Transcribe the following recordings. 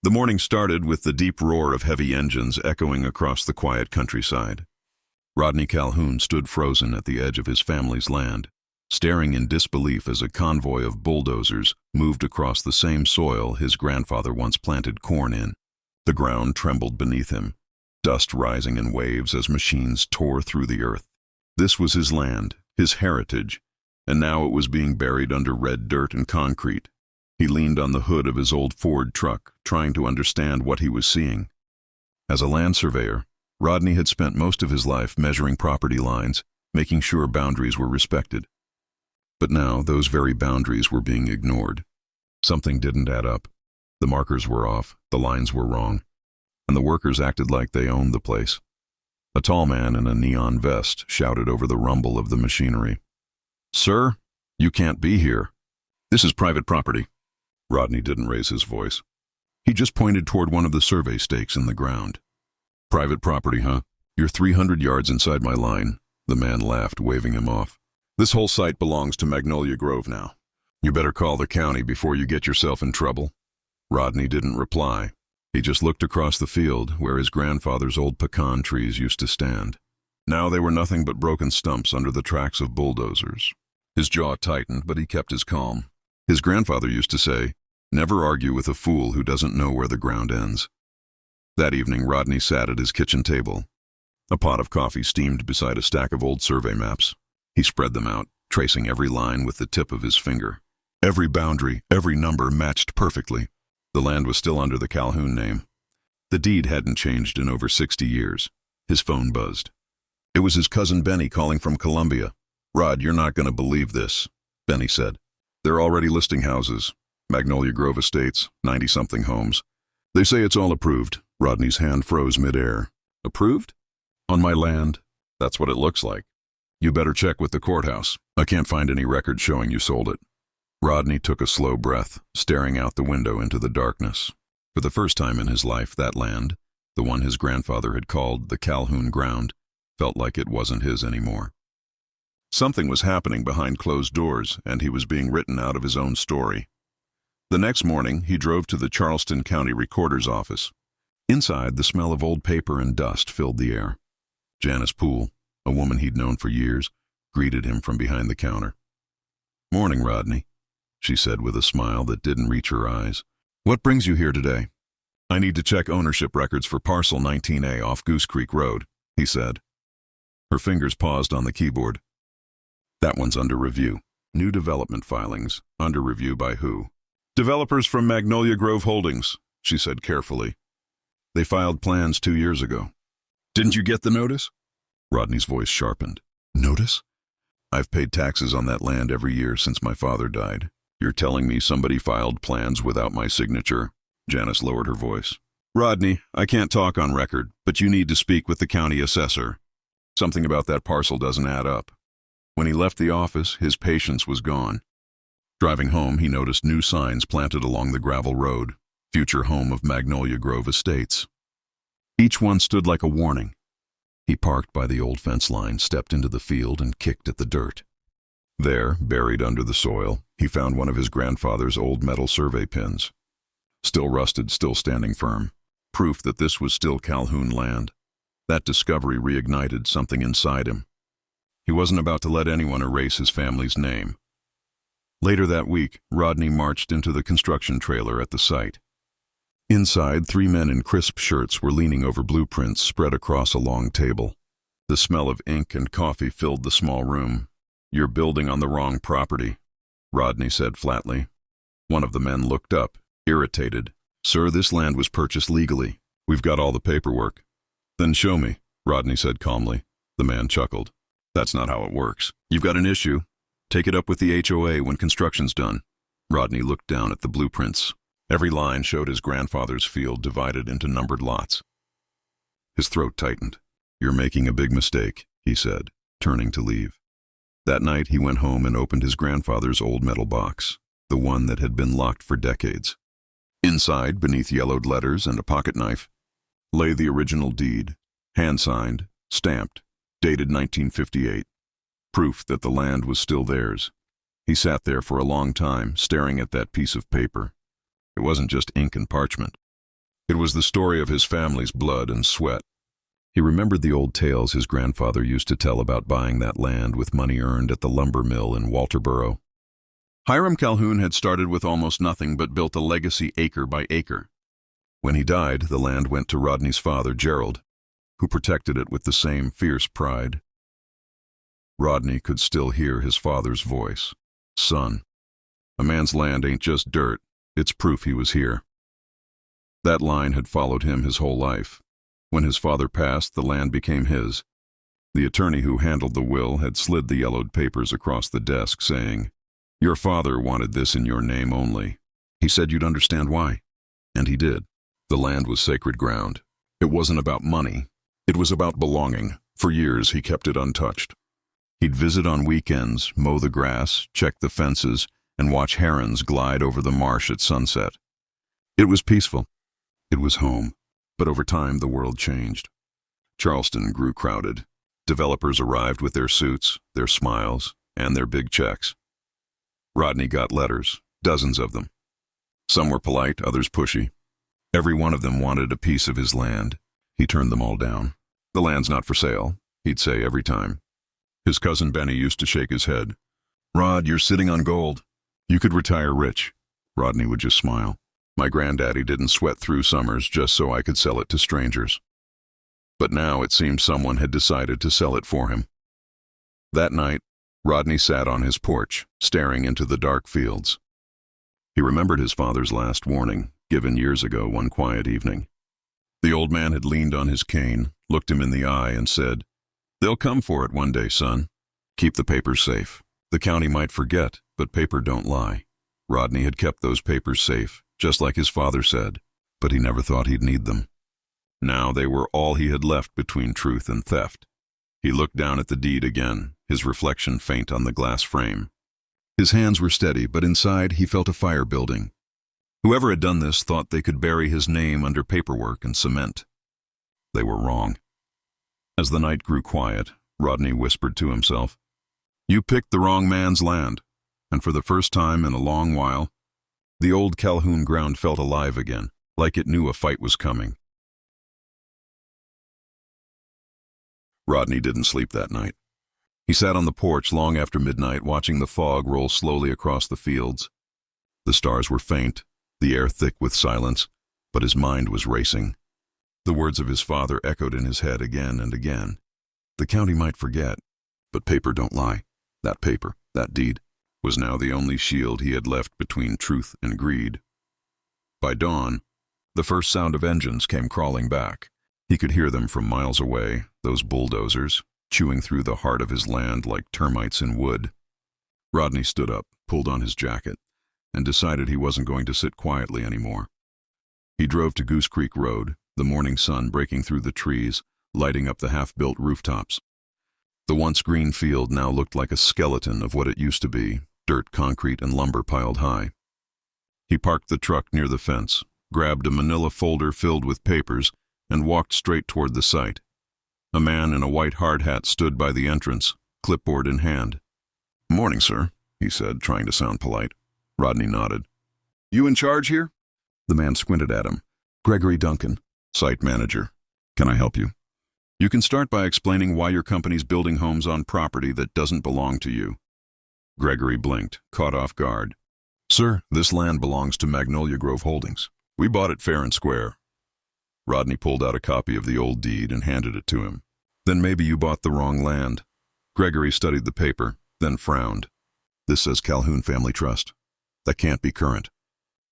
The morning started with the deep roar of heavy engines echoing across the quiet countryside. Rodney Calhoun stood frozen at the edge of his family's land, staring in disbelief as a convoy of bulldozers moved across the same soil his grandfather once planted corn in. The ground trembled beneath him, dust rising in waves as machines tore through the earth. This was his land, his heritage, and now it was being buried under red dirt and concrete. He leaned on the hood of his old Ford truck, trying to understand what he was seeing. As a land surveyor, Rodney had spent most of his life measuring property lines, making sure boundaries were respected. But now those very boundaries were being ignored. Something didn't add up. The markers were off, the lines were wrong, and the workers acted like they owned the place. A tall man in a neon vest shouted over the rumble of the machinery. "Sir, you can't be here. This is private property." Rodney didn't raise his voice. He just pointed toward one of the survey stakes in the ground. "Private property, huh? You're 300 yards inside my line." The man laughed, waving him off. "This whole site belongs to Magnolia Grove now. You better call the county before you get yourself in trouble." Rodney didn't reply. He just looked across the field where his grandfather's old pecan trees used to stand. Now they were nothing but broken stumps under the tracks of bulldozers. His jaw tightened, but he kept his calm. His grandfather used to say, "Never argue with a fool who doesn't know where the ground ends." That evening, Rodney sat at his kitchen table. A pot of coffee steamed beside a stack of old survey maps. He spread them out, tracing every line with the tip of his finger. Every boundary, every number matched perfectly. The land was still under the Calhoun name. The deed hadn't changed in over 60 years. His phone buzzed. It was his cousin Benny calling from Columbia. "Rod, you're not going to believe this," Benny said. "They're already listing houses. Magnolia Grove Estates, 90-something homes. They say it's all approved." Rodney's hand froze midair. "Approved? On my land? That's what it looks like. You better check with the courthouse. I can't find any record showing you sold it." Rodney took a slow breath, staring out the window into the darkness. For the first time in his life, that land, the one his grandfather had called the Calhoun ground, felt like it wasn't his anymore. Something was happening behind closed doors, and he was being written out of his own story. The next morning, he drove to the Charleston County Recorder's office. Inside, the smell of old paper and dust filled the air. Janice Poole, a woman he'd known for years, greeted him from behind the counter. "Morning, Rodney," she said with a smile that didn't reach her eyes. "What brings you here today?" "I need to check ownership records for parcel 19A off Goose Creek Road," he said. Her fingers paused on the keyboard. "That one's under review. New development filings. Under review by who?" "Developers from Magnolia Grove Holdings," she said carefully. "They filed plans 2 years ago." "Didn't you get the notice?" Rodney's voice sharpened. "Notice? I've paid taxes on that land every year since my father died. You're telling me somebody filed plans without my signature?" Janice lowered her voice. "Rodney, I can't talk on record, but you need to speak with the county assessor. Something about that parcel doesn't add up." When he left the office, his patience was gone. Driving home, he noticed new signs planted along the gravel road, future home of Magnolia Grove Estates. Each one stood like a warning. He parked by the old fence line, stepped into the field, and kicked at the dirt. There, buried under the soil, he found one of his grandfather's old metal survey pins. Still rusted, still standing firm. Proof that this was still Calhoun land. That discovery reignited something inside him. He wasn't about to let anyone erase his family's name. Later that week, Rodney marched into the construction trailer at the site. Inside, 3 men in crisp shirts were leaning over blueprints spread across a long table. The smell of ink and coffee filled the small room. "You're building on the wrong property," Rodney said flatly. One of the men looked up, irritated. "Sir, this land was purchased legally. We've got all the paperwork." "Then show me," Rodney said calmly. The man chuckled. "That's not how it works. You've got an issue. Take it up with the HOA when construction's done." Rodney looked down at the blueprints. Every line showed his grandfather's field divided into numbered lots. His throat tightened. "You're making a big mistake," he said, turning to leave. That night, he went home and opened his grandfather's old metal box, the one that had been locked for decades. Inside, beneath yellowed letters and a pocket knife, lay the original deed, hand-signed, stamped, dated 1958. Proof that the land was still theirs. He sat there for a long time, staring at that piece of paper. It wasn't just ink and parchment. It was the story of his family's blood and sweat. He remembered the old tales his grandfather used to tell about buying that land with money earned at the lumber mill in Walterboro. Hiram Calhoun had started with almost nothing but built a legacy acre by acre. When he died, the land went to Rodney's father, Gerald, who protected it with the same fierce pride. Rodney could still hear his father's voice. "Son, a man's land ain't just dirt, it's proof he was here." That line had followed him his whole life. When his father passed, the land became his. The attorney who handled the will had slid the yellowed papers across the desk, saying, "Your father wanted this in your name only. He said you'd understand why." And he did. The land was sacred ground. It wasn't about money. It was about belonging. For years, he kept it untouched. He'd visit on weekends, mow the grass, check the fences, and watch herons glide over the marsh at sunset. It was peaceful. It was home. But over time, the world changed. Charleston grew crowded. Developers arrived with their suits, their smiles, and their big checks. Rodney got letters, dozens of them. Some were polite, others pushy. Every one of them wanted a piece of his land. He turned them all down. "The land's not for sale," he'd say every time. His cousin Benny used to shake his head. "Rod, you're sitting on gold. You could retire rich." Rodney would just smile. "My granddaddy didn't sweat through summers just so I could sell it to strangers." But now it seemed someone had decided to sell it for him. That night, Rodney sat on his porch, staring into the dark fields. He remembered his father's last warning, given years ago one quiet evening. The old man had leaned on his cane, looked him in the eye, and said, "They'll come for it one day, son. Keep the papers safe. The county might forget, but paper don't lie." Rodney had kept those papers safe, just like his father said, but he never thought he'd need them. Now they were all he had left between truth and theft. He looked down at the deed again, his reflection faint on the glass frame. His hands were steady, but inside he felt a fire building. Whoever had done this thought they could bury his name under paperwork and cement. They were wrong. As the night grew quiet, Rodney whispered to himself, "You picked the wrong man's land." And for the first time in a long while, the old Calhoun ground felt alive again, like it knew a fight was coming. Rodney didn't sleep that night. He sat on the porch long after midnight, watching the fog roll slowly across the fields. The stars were faint, the air thick with silence, but his mind was racing. The words of his father echoed in his head again and again. The county might forget, but paper don't lie. That paper, that deed, was now the only shield he had left between truth and greed. By dawn, the first sound of engines came crawling back. He could hear them from miles away, those bulldozers, chewing through the heart of his land like termites in wood. Rodney stood up, pulled on his jacket, and decided he wasn't going to sit quietly anymore. He drove to Goose Creek Road, the morning sun breaking through the trees, lighting up the half-built rooftops. The once green field now looked like a skeleton of what it used to be, dirt, concrete, and lumber piled high. He parked the truck near the fence, grabbed a manila folder filled with papers, and walked straight toward the site. A man in a white hard hat stood by the entrance, clipboard in hand. "Morning, sir," he said, trying to sound polite. Rodney nodded. "You in charge here?" The man squinted at him. "Gregory Duncan, site manager. Can I help you?" "You can start by explaining why your company's building homes on property that doesn't belong to you." Gregory blinked, caught off guard. "Sir, this land belongs to Magnolia Grove Holdings. We bought it fair and square." Rodney pulled out a copy of the old deed and handed it to him. "Then maybe you bought the wrong land." Gregory studied the paper, then frowned. "This says Calhoun Family Trust. That can't be current.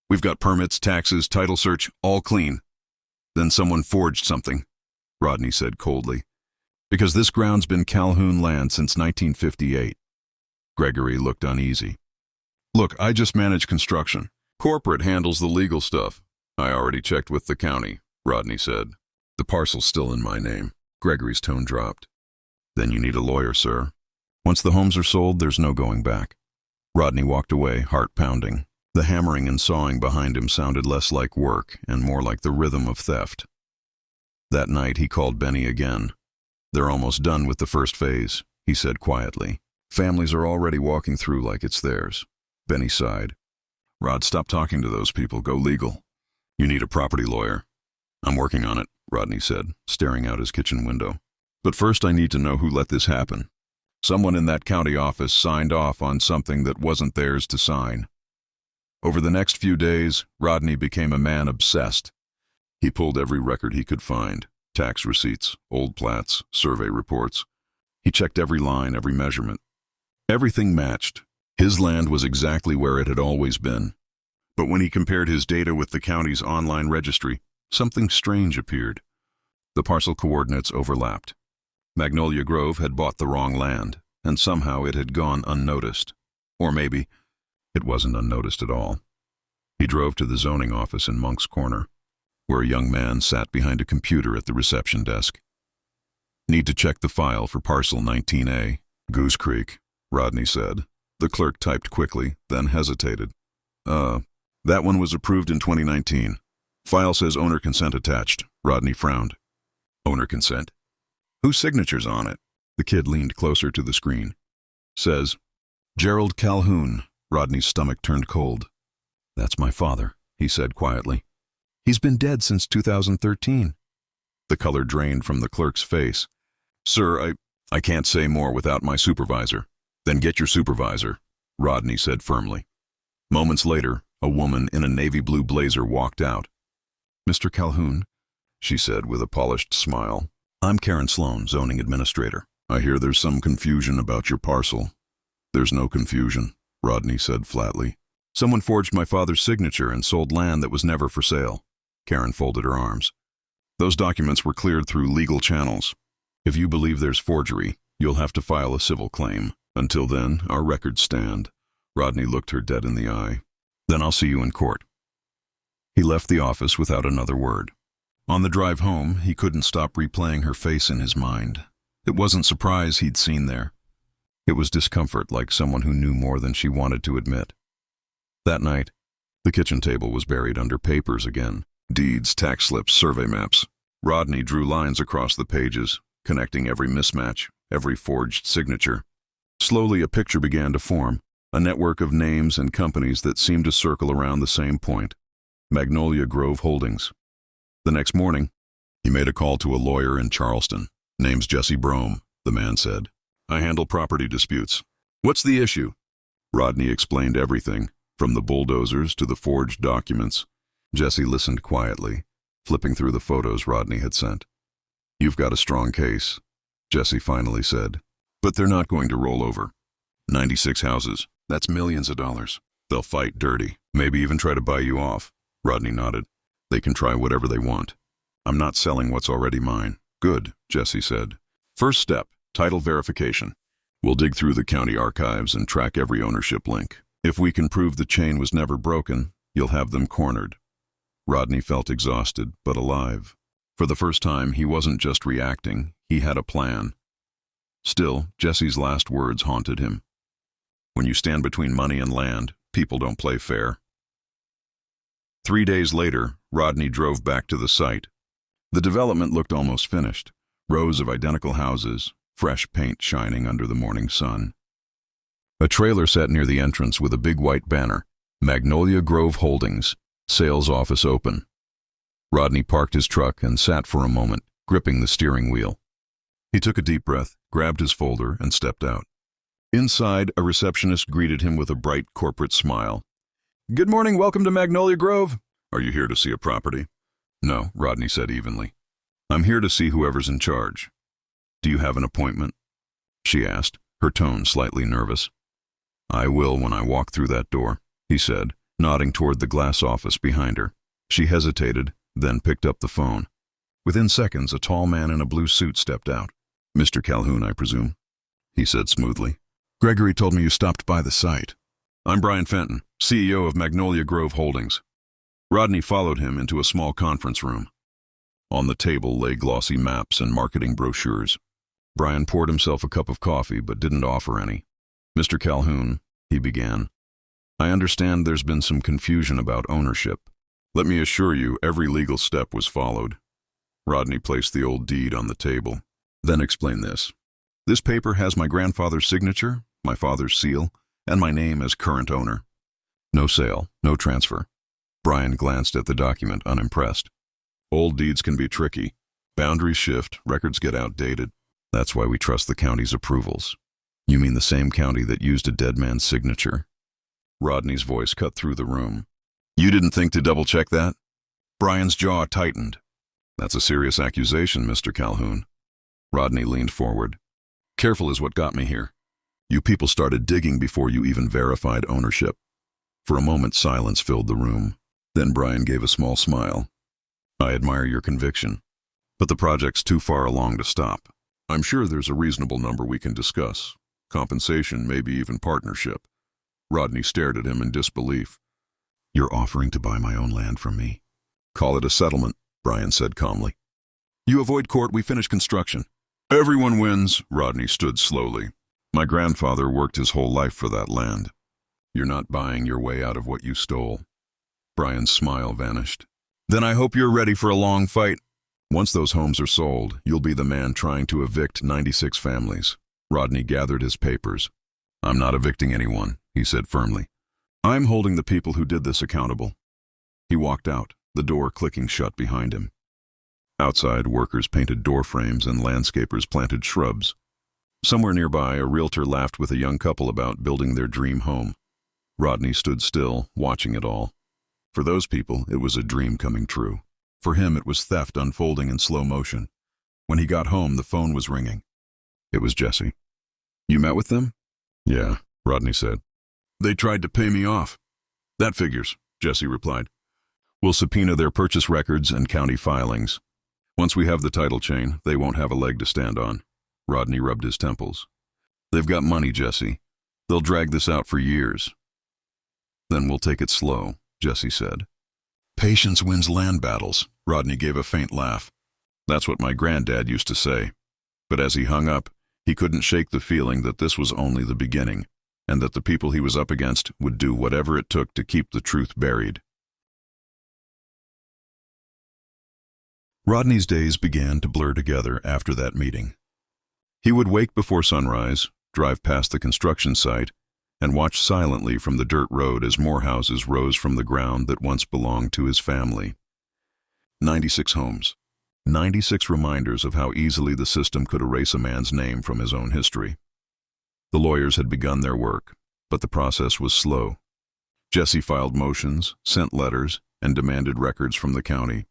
We've got permits, taxes, title search, all clean." "Then someone forged something," Rodney said coldly. "Because this ground's been Calhoun land since 1958. Gregory looked uneasy. "Look, I just manage construction. Corporate handles the legal stuff. I already checked with the county," Rodney said. "The parcel's still in my name." Gregory's tone dropped. "Then you need a lawyer, sir. Once the homes are sold, there's no going back." Rodney walked away, heart pounding. The hammering and sawing behind him sounded less like work and more like the rhythm of theft. That night he called Benny again. "They're almost done with the first phase," he said quietly. "Families are already walking through like it's theirs." Benny sighed. "Rod, stop talking to those people. Go legal. You need a property lawyer. I'm working on it, Rodney said, staring out his kitchen window. But first I need to know who let this happen. Someone in that county office signed off on something that wasn't theirs to sign. Over the next few days, Rodney became a man obsessed. He pulled every record he could find, tax receipts, old plats, survey reports. He checked every line, every measurement. Everything matched. His land was exactly where it had always been. But when he compared his data with the county's online registry, something strange appeared. The parcel coordinates overlapped. Magnolia Grove had bought the wrong land, and somehow it had gone unnoticed. Or maybe it wasn't unnoticed at all. He drove to the zoning office in Monk's Corner, where a young man sat behind a computer at the reception desk. Need to check the file for parcel 19A. Goose Creek, Rodney said. The clerk typed quickly, then hesitated. That one was approved in 2019. File says owner consent attached. Rodney frowned. Owner consent? Whose signature's on it? The kid leaned closer to the screen. Says, Gerald Calhoun. Rodney's stomach turned cold. That's my father, he said quietly. He's been dead since 2013. The color drained from the clerk's face. Sir, I can't say more without my supervisor. Then get your supervisor, Rodney said firmly. Moments later, a woman in a navy blue blazer walked out. Mr. Calhoun, she said with a polished smile. I'm Karen Sloan, zoning administrator. I hear there's some confusion about your parcel. There's no confusion, Rodney said flatly. Someone forged my father's signature and sold land that was never for sale. Karen folded her arms. Those documents were cleared through legal channels. If you believe there's forgery, you'll have to file a civil claim. Until then, our records stand. Rodney looked her dead in the eye. Then I'll see you in court. He left the office without another word. On the drive home, he couldn't stop replaying her face in his mind. It wasn't surprise he'd seen there. It was discomfort, like someone who knew more than she wanted to admit. That night, the kitchen table was buried under papers again. Deeds, tax slips, survey maps. Rodney drew lines across the pages, connecting every mismatch, every forged signature. Slowly a picture began to form, a network of names and companies that seemed to circle around the same point. Magnolia Grove Holdings. The next morning, he made a call to a lawyer in Charleston. Name's Jesse Brome, the man said. I handle property disputes. What's the issue? Rodney explained everything, from the bulldozers to the forged documents. Jesse listened quietly, flipping through the photos Rodney had sent. You've got a strong case, Jesse finally said. But they're not going to roll over. 96 houses, that's millions of dollars. They'll fight dirty, maybe even try to buy you off. Rodney nodded. They can try whatever they want. I'm not selling what's already mine. Good, Jesse said. First step, title verification. We'll dig through the county archives and track every ownership link. If we can prove the chain was never broken, you'll have them cornered. Rodney felt exhausted, but alive. For the first time, he wasn't just reacting, he had a plan. Still, Jesse's last words haunted him. When you stand between money and land, people don't play fair. 3 days later, Rodney drove back to the site. The development looked almost finished. Rows of identical houses, fresh paint shining under the morning sun. A trailer sat near the entrance with a big white banner, Magnolia Grove Holdings, sales office open. Rodney parked his truck and sat for a moment, gripping the steering wheel. He took a deep breath, grabbed his folder, and stepped out. Inside, a receptionist greeted him with a bright corporate smile. Good morning, welcome to Magnolia Grove. Are you here to see a property? No, Rodney said evenly. I'm here to see whoever's in charge. Do you have an appointment? She asked, her tone slightly nervous. I will when I walk through that door, he said, nodding toward the glass office behind her. She hesitated, then picked up the phone. Within seconds, a tall man in a blue suit stepped out. Mr. Calhoun, I presume, he said smoothly. Gregory told me you stopped by the site. I'm Brian Fenton, CEO of Magnolia Grove Holdings. Rodney followed him into a small conference room. On the table lay glossy maps and marketing brochures. Brian poured himself a cup of coffee but didn't offer any. Mr. Calhoun, he began, I understand there's been some confusion about ownership. Let me assure you every legal step was followed. Rodney placed the old deed on the table. Then explain this. This paper has my grandfather's signature, my father's seal, and my name as current owner. No sale, no transfer. Brian glanced at the document unimpressed. Old deeds can be tricky. Boundaries shift, records get outdated. That's why we trust the county's approvals. You mean the same county that used a dead man's signature? Rodney's voice cut through the room. You didn't think to double-check that? Brian's jaw tightened. That's a serious accusation, Mr. Calhoun. Rodney leaned forward. Careful is what got me here. You people started digging before you even verified ownership. For a moment, silence filled the room. Then Brian gave a small smile. I admire your conviction, but the project's too far along to stop. I'm sure there's a reasonable number we can discuss. Compensation, maybe even partnership. Rodney stared at him in disbelief. You're offering to buy my own land from me? Call it a settlement, Brian said calmly. You avoid court, we finish construction. Everyone wins, Rodney stood slowly. My grandfather worked his whole life for that land. You're not buying your way out of what you stole. Brian's smile vanished. Then I hope you're ready for a long fight. Once those homes are sold, you'll be the man trying to evict 96 families. Rodney gathered his papers. I'm not evicting anyone, he said firmly. I'm holding the people who did this accountable. He walked out, the door clicking shut behind him. Outside, workers painted door frames and landscapers planted shrubs. Somewhere nearby, a realtor laughed with a young couple about building their dream home. Rodney stood still, watching it all. For those people, it was a dream coming true. For him, it was theft unfolding in slow motion. When he got home, the phone was ringing. It was Jesse. You met with them? Yeah, Rodney said. They tried to pay me off. That figures, Jesse replied. We'll subpoena their purchase records and county filings. Once we have the title chain, they won't have a leg to stand on. Rodney rubbed his temples. They've got money, Jesse. They'll drag this out for years. Then we'll take it slow, Jesse said. Patience wins land battles, Rodney gave a faint laugh. That's what my granddad used to say. But as he hung up, he couldn't shake the feeling that this was only the beginning, and that the people he was up against would do whatever it took to keep the truth buried. Rodney's days began to blur together after that meeting. He would wake before sunrise, drive past the construction site, and watch silently from the dirt road as more houses rose from the ground that once belonged to his family. 96 homes. 96 reminders of how easily the system could erase a man's name from his own history. The lawyers had begun their work, but the process was slow. Jesse filed motions, sent letters, and demanded records from the county.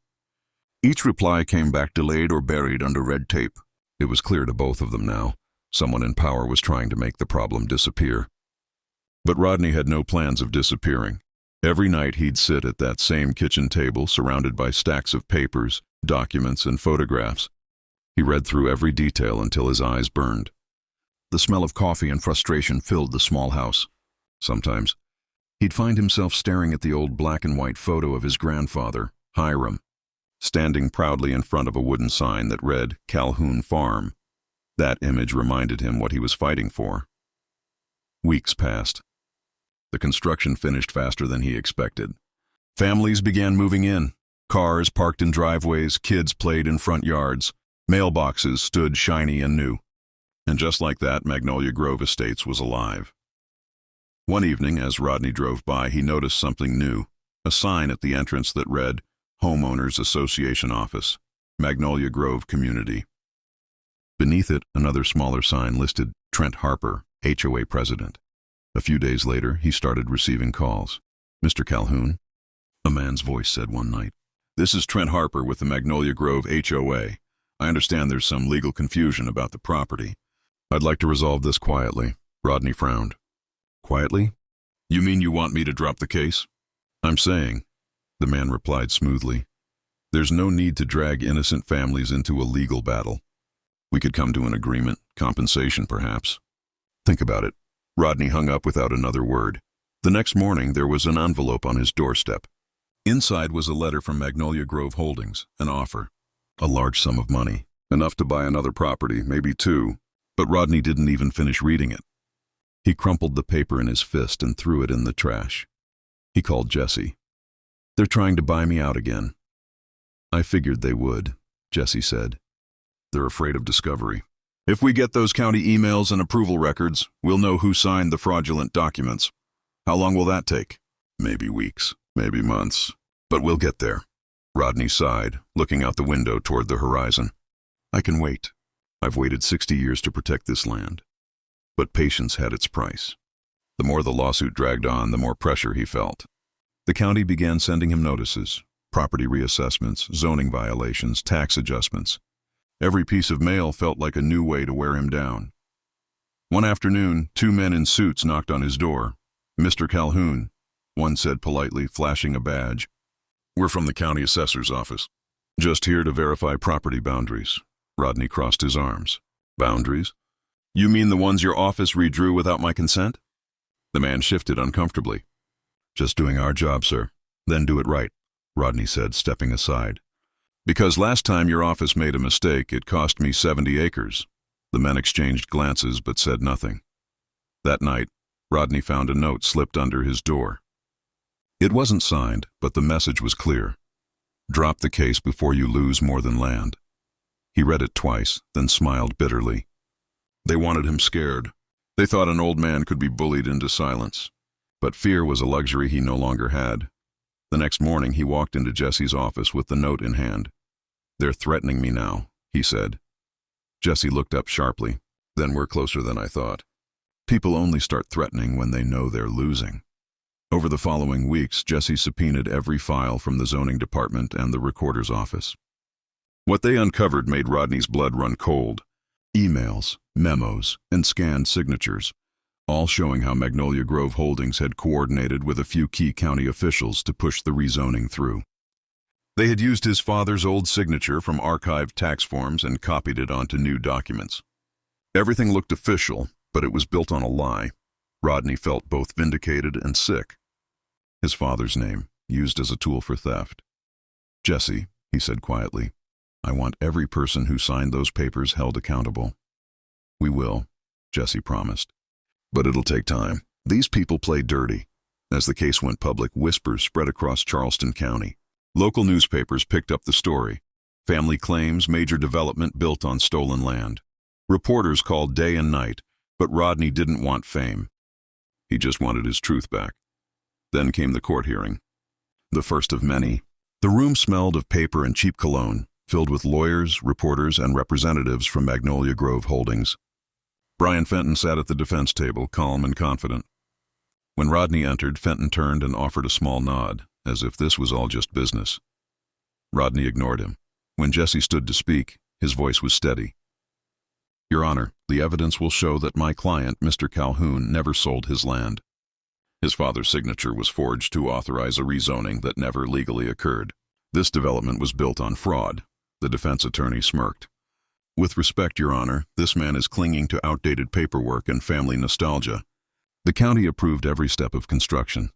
Each reply came back delayed or buried under red tape. It was clear to both of them now. Someone in power was trying to make the problem disappear. But Rodney had no plans of disappearing. Every night he'd sit at that same kitchen table surrounded by stacks of papers, documents, and photographs. He read through every detail until his eyes burned. The smell of coffee and frustration filled the small house. Sometimes, he'd find himself staring at the old black and white photo of his grandfather, Hiram, standing proudly in front of a wooden sign that read Calhoun Farm. That image reminded him what he was fighting for. Weeks passed. The construction finished faster than he expected. Families began moving in. Cars parked in driveways, kids played in front yards. Mailboxes stood shiny and new. And just like that, Magnolia Grove Estates was alive. One evening, as Rodney drove by, he noticed something new. A sign at the entrance that read, Homeowners Association Office, Magnolia Grove Community. Beneath it, another smaller sign listed Trent Harper, HOA President. A few days later, he started receiving calls. Mr. Calhoun? A man's voice said one night. This is Trent Harper with the Magnolia Grove HOA. I understand there's some legal confusion about the property. I'd like to resolve this quietly. Rodney frowned. Quietly? You mean you want me to drop the case? I'm saying, the man replied smoothly, there's no need to drag innocent families into a legal battle. We could come to an agreement, compensation perhaps. Think about it. Rodney hung up without another word. The next morning, there was an envelope on his doorstep. Inside was a letter from Magnolia Grove Holdings, an offer. A large sum of money, enough to buy another property, maybe two, but Rodney didn't even finish reading it. He crumpled the paper in his fist and threw it in the trash. He called Jesse. They're trying to buy me out again. I figured they would, Jesse said. They're afraid of discovery. If we get those county emails and approval records, we'll know who signed the fraudulent documents. How long will that take? Maybe weeks, maybe months, but we'll get there. Rodney sighed, looking out the window toward the horizon. I can wait. I've waited 60 years to protect this land. But patience had its price. The more the lawsuit dragged on, the more pressure he felt. The county began sending him notices, property reassessments, zoning violations, tax adjustments. Every piece of mail felt like a new way to wear him down. One afternoon, 2 men in suits knocked on his door. Mr. Calhoun, one said politely, flashing a badge. We're from the county assessor's office. Just here to verify property boundaries. Rodney crossed his arms. Boundaries? You mean the ones your office redrew without my consent? The man shifted uncomfortably. Just doing our job, sir. Then do it right, Rodney said, stepping aside. Because last time your office made a mistake, it cost me 70 acres. The men exchanged glances but said nothing. That night, Rodney found a note slipped under his door. It wasn't signed, but the message was clear. Drop the case before you lose more than land. He read it twice, then smiled bitterly. They wanted him scared. They thought an old man could be bullied into silence. But fear was a luxury he no longer had. The next morning he walked into Jesse's office with the note in hand. They're threatening me now, he said. Jesse looked up sharply. Then we're closer than I thought. People only start threatening when they know they're losing. Over the following weeks, Jesse subpoenaed every file from the zoning department and the recorder's office. What they uncovered made Rodney's blood run cold. Emails, memos, and scanned signatures, all showing how Magnolia Grove Holdings had coordinated with a few key county officials to push the rezoning through. They had used his father's old signature from archived tax forms and copied it onto new documents. Everything looked official, but it was built on a lie. Rodney felt both vindicated and sick. His father's name, used as a tool for theft. Jesse, he said quietly, I want every person who signed those papers held accountable. We will, Jesse promised. But it'll take time. These people play dirty. As the case went public, whispers spread across Charleston County. Local newspapers picked up the story. Family claims major development built on stolen land. Reporters called day and night, but Rodney didn't want fame. He just wanted his truth back. Then came the court hearing. The first of many. The room smelled of paper and cheap cologne, filled with lawyers, reporters, and representatives from Magnolia Grove Holdings. Brian Fenton sat at the defense table, calm and confident. When Rodney entered, Fenton turned and offered a small nod, as if this was all just business. Rodney ignored him. When Jesse stood to speak, his voice was steady. Your Honor, the evidence will show that my client, Mr. Calhoun, never sold his land. His father's signature was forged to authorize a rezoning that never legally occurred. This development was built on fraud. The defense attorney smirked. With respect, Your Honor, this man is clinging to outdated paperwork and family nostalgia. The county approved every step of construction.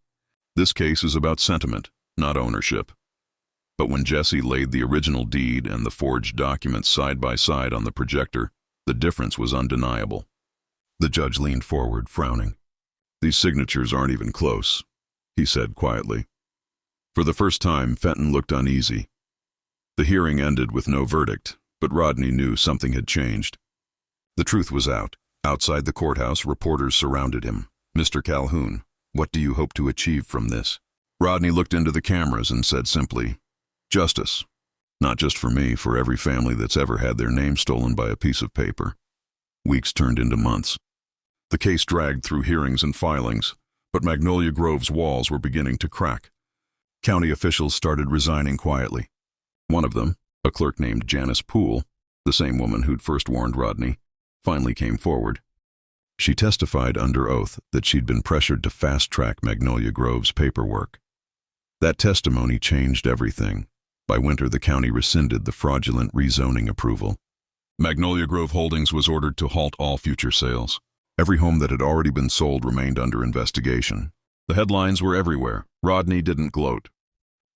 This case is about sentiment, not ownership. But when Jesse laid the original deed and the forged documents side by side on the projector, the difference was undeniable. The judge leaned forward, frowning. These signatures aren't even close, he said quietly. For the first time, Fenton looked uneasy. The hearing ended with no verdict, but Rodney knew something had changed. The truth was out. Outside the courthouse, reporters surrounded him. Mr. Calhoun, what do you hope to achieve from this? Rodney looked into the cameras and said simply, Justice. Not just for me, for every family that's ever had their name stolen by a piece of paper. Weeks turned into months. The case dragged through hearings and filings, but Magnolia Grove's walls were beginning to crack. County officials started resigning quietly. One of them, a clerk named Janice Poole, the same woman who'd first warned Rodney, finally came forward. She testified under oath that she'd been pressured to fast-track Magnolia Grove's paperwork. That testimony changed everything. By winter, the county rescinded the fraudulent rezoning approval. Magnolia Grove Holdings was ordered to halt all future sales. Every home that had already been sold remained under investigation. The headlines were everywhere. Rodney didn't gloat.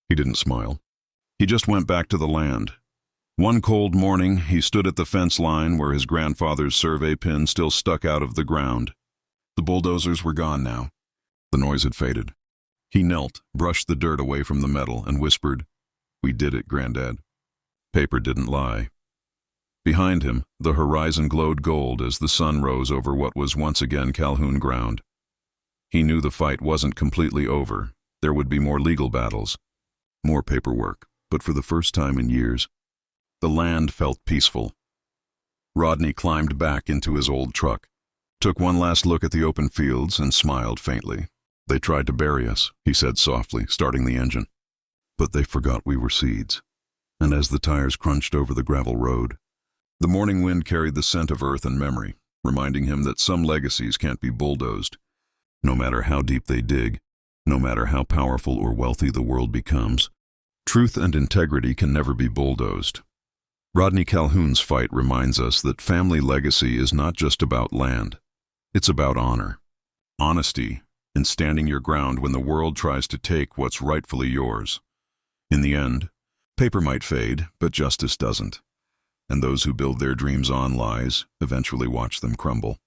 He didn't smile. He just went back to the land. One cold morning, he stood at the fence line where his grandfather's survey pin still stuck out of the ground. The bulldozers were gone now. The noise had faded. He knelt, brushed the dirt away from the metal, and whispered, We did it, Granddad. Paper didn't lie. Behind him, the horizon glowed gold as the sun rose over what was once again Calhoun ground. He knew the fight wasn't completely over. There would be more legal battles, more paperwork, but for the first time in years, the land felt peaceful. Rodney climbed back into his old truck, took one last look at the open fields, and smiled faintly. "They tried to bury us," he said softly, starting the engine. "But they forgot we were seeds." And as the tires crunched over the gravel road, the morning wind carried the scent of earth and memory, reminding him that some legacies can't be bulldozed. No matter how deep they dig, no matter how powerful or wealthy the world becomes, truth and integrity can never be bulldozed. Rodney Calhoun's fight reminds us that family legacy is not just about land. It's about honor, honesty, and standing your ground when the world tries to take what's rightfully yours. In the end, paper might fade, but justice doesn't. And those who build their dreams on lies eventually watch them crumble.